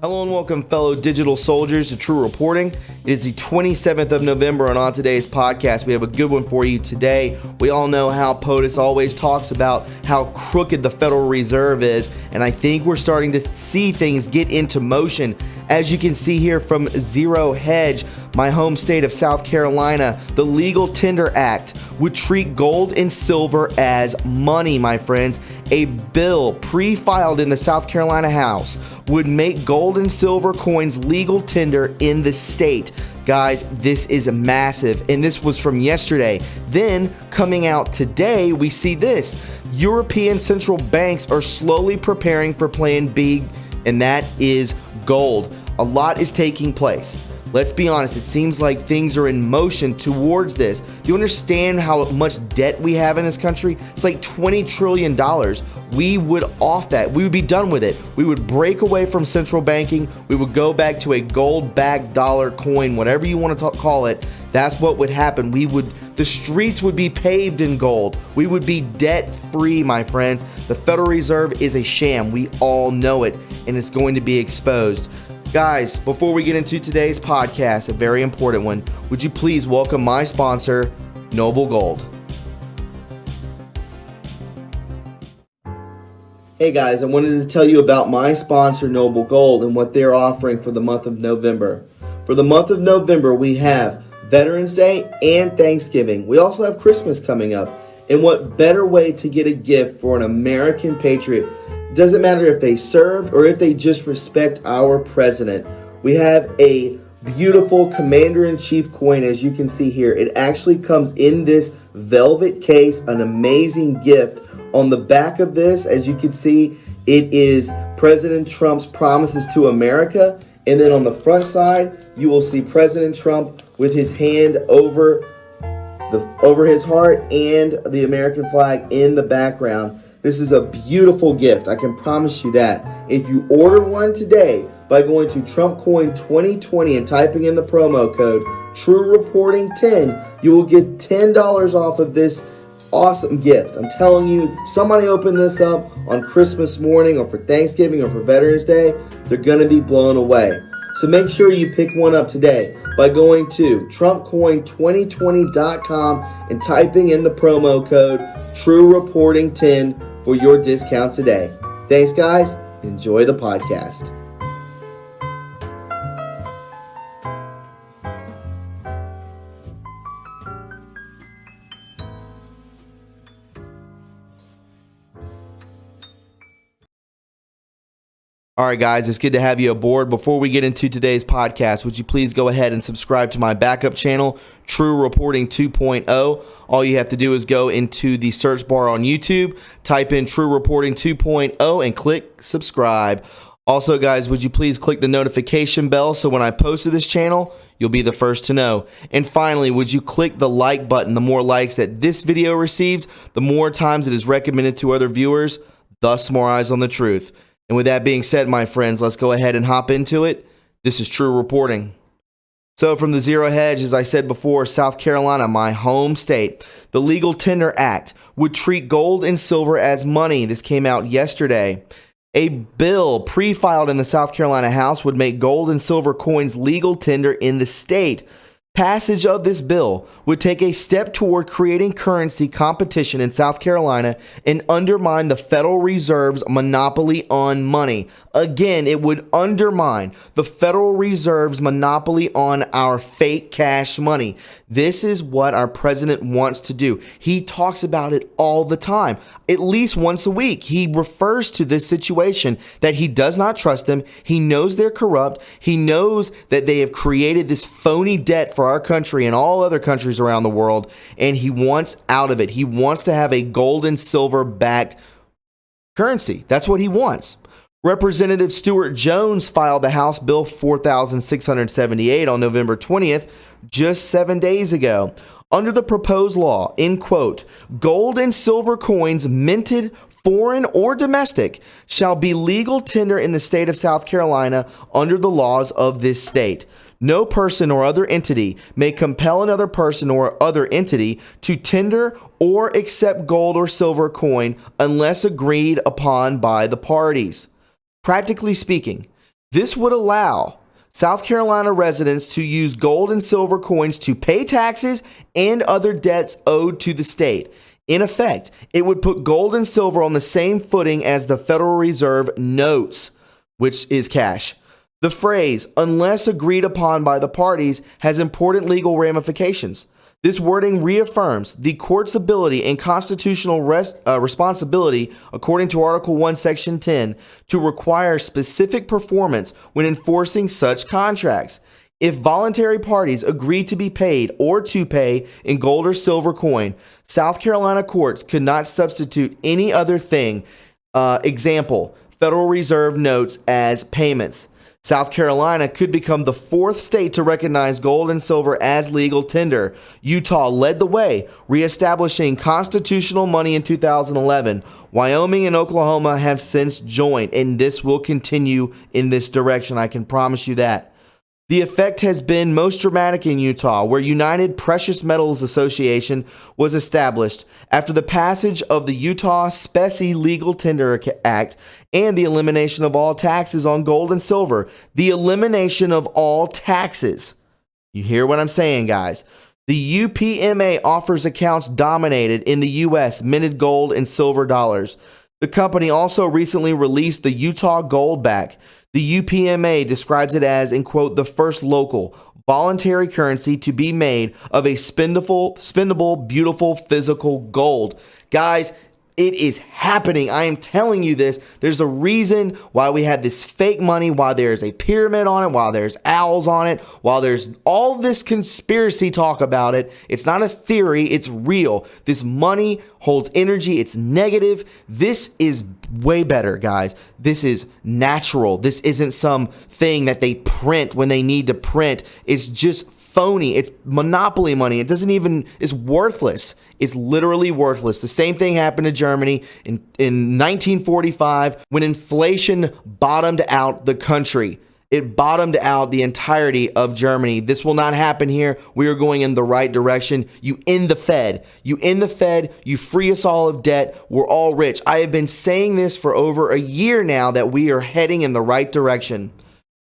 Hello and welcome, fellow digital soldiers, to True Reporting. It is the 27th of November, and on today's podcast, we have a good one for you today. We all know how POTUS always talks about how crooked the Federal Reserve is, and I think we're starting to see things get into motion. As you can see here from Zero Hedge, my home state of South Carolina, the Legal Tender Act would treat gold and silver as money, my friends. A bill pre-filed in the South Carolina House would make gold and silver coins legal tender in the state. Guys, this is massive, and this was from yesterday. Then, coming out today, we see this. European central banks are slowly preparing for Plan B, and that is gold. A lot is taking place. Let's be honest, it seems like things are in motion towards this. Do you understand how much debt we have in this country? It's like $20 trillion. We would off that. We would be done with it. We would break away from central banking. We would go back to a gold-backed dollar coin, whatever you want to call it. That's what would happen. The streets would be paved in gold. We would be debt-free, my friends. The Federal Reserve is a sham. We all know it, and it's going to be exposed. Guys, before we get into today's podcast, a very important one, would you please welcome my sponsor, Noble Gold. Hey guys, I wanted to tell you about my sponsor, Noble Gold, and what they're offering for the month of November. For the month of November, we have Veterans Day and Thanksgiving. We also have Christmas coming up. And what better way to get a gift for an American patriot? Doesn't matter if they served or if they just respect our president. We have a beautiful Commander-in-Chief coin, as you can see here. It actually comes in this velvet case, an amazing gift. On the back of this, as you can see, it is President Trump's promises to America. And then on the front side, you will see President Trump with his hand over his heart and the American flag in the background. This is a beautiful gift. I can promise you that. If you order one today by going to TrumpCoin 2020 and typing in the promo code TRUreporting10, you will get $10 off of this awesome gift. I'm telling you, if somebody opened this up on Christmas morning or for Thanksgiving or for Veterans Day, they're going to be blown away. So make sure you pick one up today by going to TrumpCoin2020.com and typing in the promo code TRUreporting10 for your discount today. Thanks, guys. Enjoy the podcast. All right, guys, it's good to have you aboard. Before we get into today's podcast, would you please go ahead and subscribe to my backup channel, True Reporting 2.0. All you have to do is go into the search bar on YouTube, type in True Reporting 2.0, and click subscribe. Also, guys, would you please click the notification bell so when I post to this channel, you'll be the first to know. And finally, would you click the like button? The more likes that this video receives, the more times it is recommended to other viewers, thus more eyes on the truth. And with that being said, my friends, let's go ahead and hop into it. This is True Reporting. So from the Zero Hedge, as I said before, South Carolina, my home state, the Legal Tender Act would treat gold and silver as money. This came out yesterday. A bill pre-filed in the South Carolina House would make gold and silver coins legal tender in the state. Passage of this bill would take a step toward creating currency competition in South Carolina and undermine the Federal Reserve's monopoly on money. Again, it would undermine the Federal Reserve's monopoly on our fake cash money. This is what our president wants to do. He talks about it all the time. At least once a week, he refers to this situation that he does not trust them. He knows they're corrupt. He knows that they have created this phony debt for our country and all other countries around the world, and he wants out of it. He wants to have a gold and silver backed currency. That's what he wants. Representative Stuart Jones filed the House Bill 4678 on November 20th, just 7 days ago. Under the proposed law, in quote, gold and silver coins minted foreign or domestic shall be legal tender in the state of South Carolina under the laws of this state. No person or other entity may compel another person or other entity to tender or accept gold or silver coin unless agreed upon by the parties. Practically speaking, This would allow South Carolina residents to use gold and silver coins to pay taxes and other debts owed to the state. In effect, it would put gold and silver on the same footing as the Federal Reserve notes, which is cash. The phrase, unless agreed upon by the parties, has important legal ramifications. This wording reaffirms the court's ability and constitutional responsibility, according to Article 1, Section 10, to require specific performance when enforcing such contracts. If voluntary parties agree to be paid or to pay in gold or silver coin, South Carolina courts could not substitute any other thing, example, Federal Reserve notes, as payments. South Carolina could become the fourth state to recognize gold and silver as legal tender. Utah led the way, reestablishing constitutional money in 2011. Wyoming and Oklahoma have since joined, and this will continue in this direction. I can promise you that. The effect has been most dramatic in Utah, where United Precious Metals Association was established after the passage of the Utah Specie Legal Tender Act and the elimination of all taxes on gold and silver. The elimination of all taxes. You hear what I'm saying, guys? The UPMA offers accounts dominated in the U.S. minted gold and silver dollars. The company also recently released the Utah Gold Back. The UPMA describes it as, in quote, the first local voluntary currency to be made of a spendable, beautiful physical gold. Guys, it is happening. I am telling you this. There's a reason why we had this fake money, why there's a pyramid on it, why there's owls on it, while there's all this conspiracy talk about it. It's not a theory. It's real. This money holds energy. It's negative. This is way better, guys. This is natural. This isn't some thing that they print when they need to print. It's just phony. It's monopoly money. It doesn't even, it's worthless. It's literally worthless. The same thing happened to Germany in 1945 when inflation bottomed out the country. It bottomed out the entirety of Germany. This will not happen here. We are going in the right direction. You end the Fed. You end the Fed. You free us all of debt. We're all rich. I have been saying this for over a year now that we are heading in the right direction.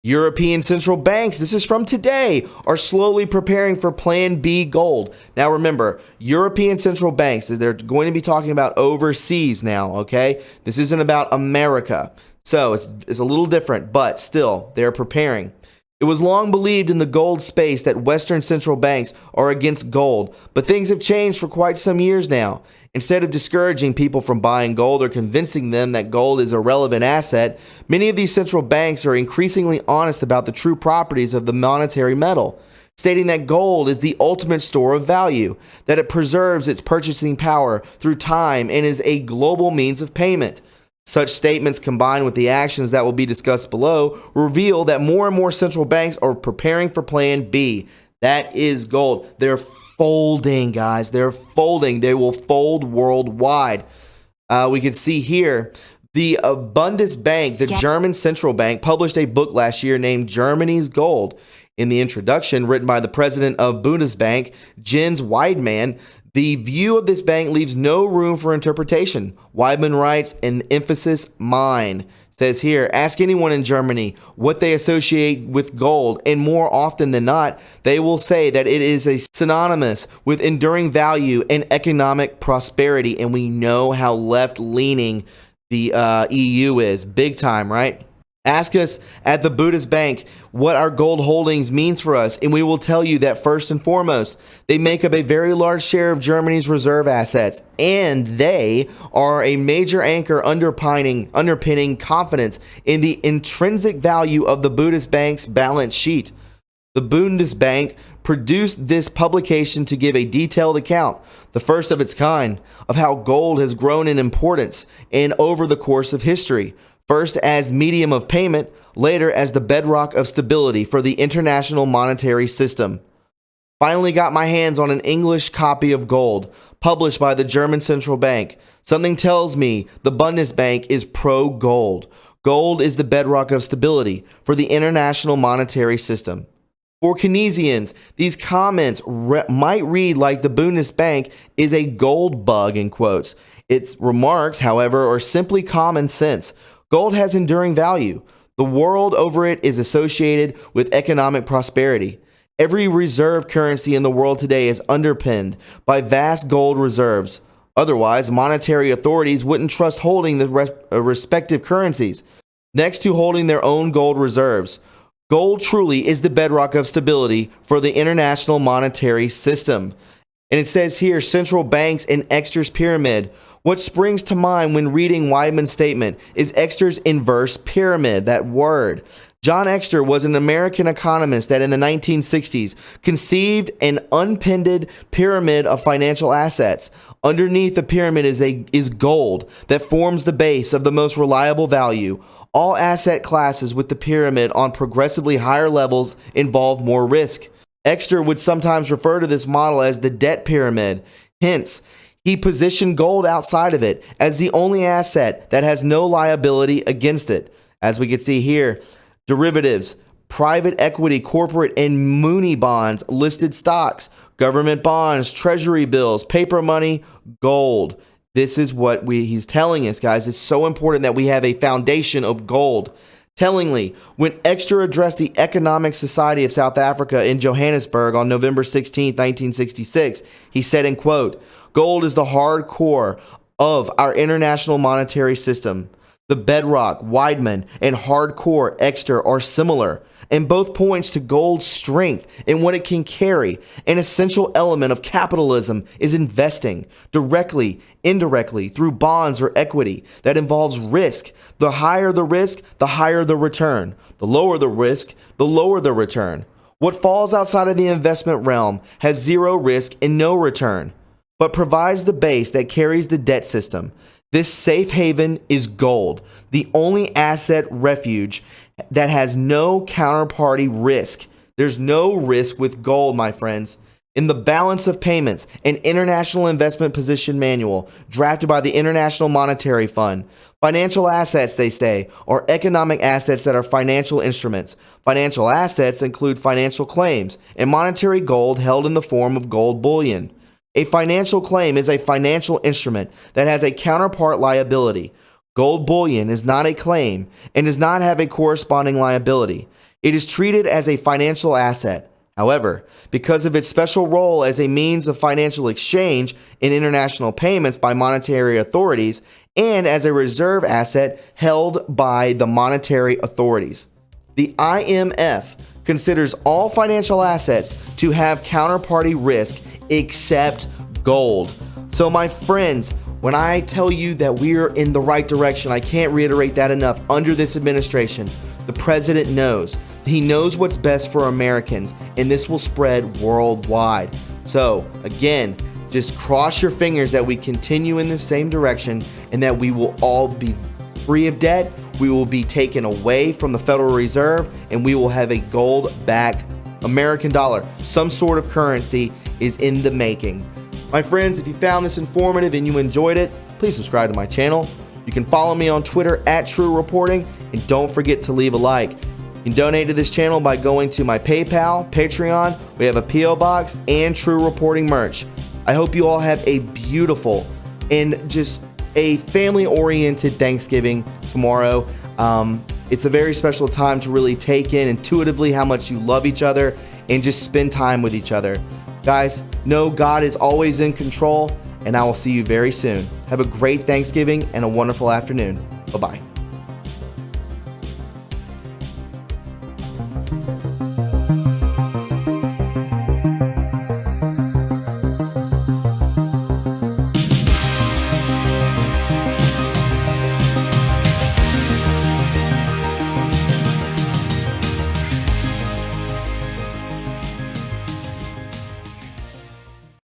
European central banks, this is from today, are slowly preparing for Plan B gold. Now remember, European central banks, they're going to be talking about overseas now, okay? This isn't about America. So it's a little different, but still, they're preparing. It was long believed in the gold space that Western central banks are against gold, but things have changed for quite some years now. Instead of discouraging people from buying gold or convincing them that gold is a relevant asset, many of these central banks are increasingly honest about the true properties of the monetary metal, stating that gold is the ultimate store of value, that it preserves its purchasing power through time and is a global means of payment. Such statements, combined with the actions that will be discussed below, reveal that more and more central banks are preparing for Plan B. That is gold. They're folding, guys. They're folding. They will fold worldwide. We can see here the Bundesbank, the German central bank, published a book last year named Germany's Gold. In the introduction, written by the president of Bundesbank, Jens Weidmann, the view of this bank leaves no room for interpretation. Weidmann writes, an emphasis mine. Says here, ask anyone in Germany what they associate with gold, and more often than not, they will say that it is a synonymous with enduring value and economic prosperity. And we know how left-leaning the EU is. Big time, right? Ask us at the Bundesbank what our gold holdings means for us, and we will tell you that first and foremost, they make up a very large share of Germany's reserve assets, and they are a major anchor underpinning confidence in the intrinsic value of the Bundesbank's balance sheet. The Bundesbank produced this publication to give a detailed account, the first of its kind, of how gold has grown in importance and over the course of history. First as medium of payment, later as the bedrock of stability for the international monetary system. Finally got my hands on an English copy of gold, published by the German Central Bank. Something tells me the Bundesbank is pro-gold. Gold is the bedrock of stability for the international monetary system. For Keynesians, these comments might read like the Bundesbank is a gold bug, in quotes. Its remarks, however, are simply common sense. Gold has enduring value. The world over it is associated with economic prosperity. Every reserve currency in the world today is underpinned by vast gold reserves. Otherwise, monetary authorities wouldn't trust holding the respective currencies next to holding their own gold reserves. Gold truly is the bedrock of stability for the international monetary system. And it says here, central banks and Exter's pyramid. What springs to mind when reading Weidman's statement is Exter's inverse pyramid, that word. John Exter was an American economist that in the 1960s conceived an unpinned pyramid of financial assets. Underneath the pyramid is gold that forms the base of the most reliable value. All asset classes with the pyramid on progressively higher levels involve more risk. Exter would sometimes refer to this model as the debt pyramid. Hence, he positioned gold outside of it as the only asset that has no liability against it. As we can see here, derivatives, private equity, corporate and muni bonds, listed stocks, government bonds, treasury bills, paper money, gold. This is what he's telling us, guys. It's so important that we have a foundation of gold. Tellingly, when Exter addressed the Economic Society of South Africa in Johannesburg on November 16, 1966, he said, in quote, "Gold is the hard core of our international monetary system. The bedrock, Weidman, and hardcore Exter are similar, and both points to gold's strength and what it can carry. An essential element of capitalism is investing, directly, indirectly, through bonds or equity that involves risk. The higher the risk, the higher the return. The lower the risk, the lower the return. What falls outside of the investment realm has zero risk and no return, but provides the base that carries the debt system. This safe haven is gold, the only asset refuge that has no counterparty risk. There's no risk with gold, my friends. In the Balance of Payments, an international investment position manual drafted by the International Monetary Fund, financial assets, they say, are economic assets that are financial instruments. Financial assets include financial claims and monetary gold held in the form of gold bullion. A financial claim is a financial instrument that has a counterpart liability. Gold bullion is not a claim and does not have a corresponding liability. It is treated as a financial asset. However, because of its special role as a means of financial exchange in international payments by monetary authorities and as a reserve asset held by the monetary authorities, the IMF considers all financial assets to have counterparty risk except gold. So my friends, when I tell you that we're in the right direction, I can't reiterate that enough. Under this administration, the president knows. He knows what's best for Americans, and this will spread worldwide. So again, just cross your fingers that we continue in the same direction and that we will all be free of debt. We will be taken away from the Federal Reserve, and we will have a gold-backed American dollar. Some sort of currency is in the making. My friends, if you found this informative and you enjoyed it, please subscribe to my channel. You can follow me on Twitter at TRUreporting, and don't forget to leave a like. You can donate to this channel by going to my PayPal, Patreon. We have a P.O. box and TRUreporting merch. I hope you all have a beautiful and just a family-oriented Thanksgiving tomorrow. It's a very special time to really take in intuitively how much you love each other and just spend time with each other. Guys, know God is always in control, and I will see you very soon. Have a great Thanksgiving and a wonderful afternoon. Bye-bye.